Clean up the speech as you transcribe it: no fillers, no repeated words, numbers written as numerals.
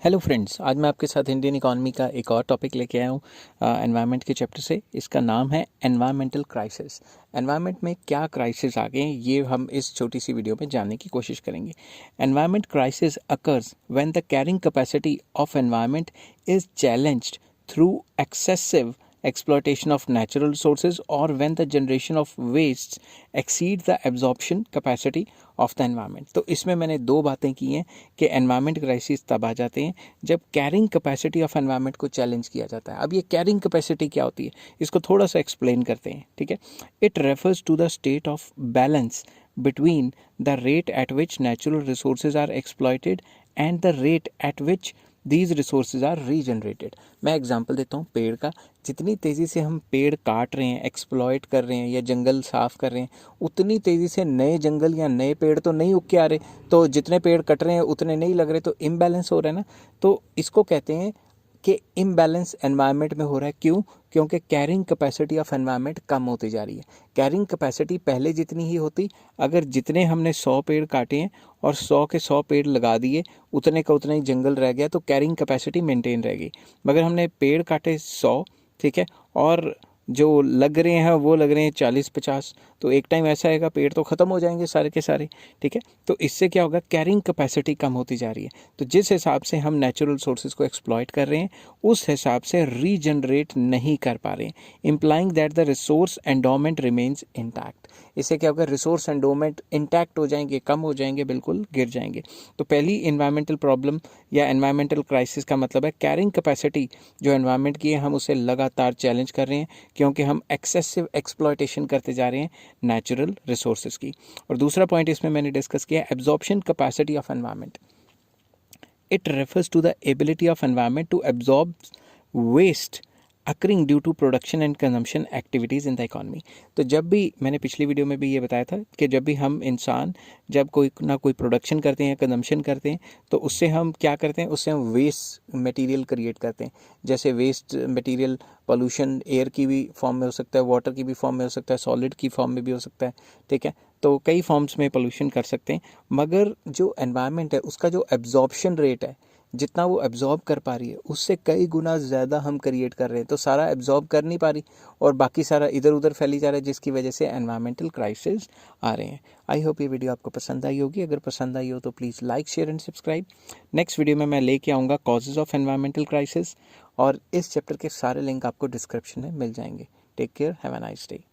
Hello friends, आज मैं आपके साथ इंडियन इकॉनमी का एक और टॉपिक लेके आया हूँ एनवायरनमेंट के चैप्टर से। इसका नाम है एनवायरमेंटल क्राइसिस। एनवायरनमेंट में क्या क्राइसिस आ गए हैं ये हम इस छोटी सी वीडियो में जानने की कोशिश करेंगे। Environment crisis occurs when the carrying capacity of environment is challenged through excessive exploitation of natural resources or when the generation of wastes exceed the absorption capacity of the environment। तो इसमें मैंने दो बातें की हैं कि एनवायरनमेंट क्राइसिस तब आ जाते हैं जब कैरिंग कैपेसिटी ऑफ एनवायरनमेंट को चैलेंज किया जाता है। अब ये कैरिंग कैपेसिटी क्या होती है, इसको थोड़ा सा एक्सप्लेन करते हैं, ठीक है। It refers to the state of balance between the rate at which natural resources are exploited and the rate at which these resources are regenerated। मैं एग्जांपल देता हूँ पेड़ का। जितनी तेज़ी से हम पेड़ काट रहे हैं, एक्सप्लॉइट कर रहे हैं या जंगल साफ़ कर रहे हैं, उतनी तेज़ी से नए जंगल या नए पेड़ तो नहीं उग के आ रहे। तो जितने पेड़ कट रहे हैं उतने नहीं लग रहे, तो इम्बैलेंस हो रहा है ना। तो इसको कहते हैं कि इम्बैलेंस एनवायरनमेंट में हो रहा है। क्यों? क्योंकि कैरिंग कैपेसिटी ऑफ एनवायरनमेंट कम होती जा रही है। कैरिंग कैपेसिटी पहले जितनी ही होती, अगर जितने हमने 100 पेड़ काटे हैं और 100 के 100 पेड़ लगा दिए, उतने का उतना ही जंगल रह गया, तो कैरिंग कैपेसिटी मेंटेन रहेगी। मगर हमने पेड़ काटे 100, ठीक है, और जो लग रहे हैं वो लग रहे हैं 40-50, तो एक टाइम ऐसा आएगा पेड़ तो ख़त्म हो जाएंगे सारे के सारे, ठीक है। तो इससे क्या होगा, कैरिंग कैपेसिटी कम होती जा रही है। तो जिस हिसाब से हम नेचुरल सोर्सेज को एक्सप्लॉइट कर रहे हैं उस हिसाब से रीजनरेट नहीं कर पा रहे हैं, implying that the resource endowment remains intact. इससे क्या होगा, रिसोर्स एंडोमेंट इंटैक्ट हो जाएंगे, कम हो जाएंगे, बिल्कुल गिर जाएंगे। तो पहली इन्वायरमेंटल प्रॉब्लम या एनवायरमेंटल क्राइसिस का मतलब है कैरिंग कैपेसिटी जो एनवायरनमेंट की है हम उसे लगातार चैलेंज कर रहे हैं, क्योंकि हम एक्सेसिव एक्सप्लॉयटेशन करते जा रहे हैं नेचुरल रिसोर्सेज की। और दूसरा पॉइंट इसमें मैंने डिस्कस किया, absorption capacity of environment. It refers to the ability of environment to absorb waste occurring due to production and consumption activities in the economy. तो जब भी, मैंने पिछली वीडियो में भी ये बताया था कि जब भी हम इंसान जब कोई ना कोई प्रोडक्शन करते हैं, कंजम्पशन करते हैं, तो उससे हम क्या करते हैं, उससे हम वेस्ट मटेरियल क्रिएट करते हैं। जैसे वेस्ट मटेरियल पोल्यूशन एयर की भी फॉर्म में हो सकता है, वाटर की भी फॉर्म में हो सकता है, सॉलिड की फॉर्म में भी हो सकता है, ठीक है। तो कई फॉर्म्स में पोल्यूशन कर सकते हैं। मगर जो एनवायरनमेंट है उसका जो एब्जॉर्प्शन रेट है, जितना वो एब्जॉर्ब कर पा रही है उससे कई गुना ज़्यादा हम क्रिएट कर रहे हैं। तो सारा एब्जॉर्ब कर नहीं पा रही और बाकी सारा इधर उधर फैली जा रहा है, जिसकी वजह से एनवायरमेंटल क्राइसिस आ रहे हैं। आई होप ये वीडियो आपको पसंद आई होगी। अगर पसंद आई हो तो please like, share and subscribe. Next video में मैं लेके आऊँगा कॉजेज़ ऑफ एनवायरमेंटल क्राइसिस, और इस चैप्टर के सारे लिंक आपको डिस्क्रिप्शन में मिल जाएंगे। Take care, have a nice day.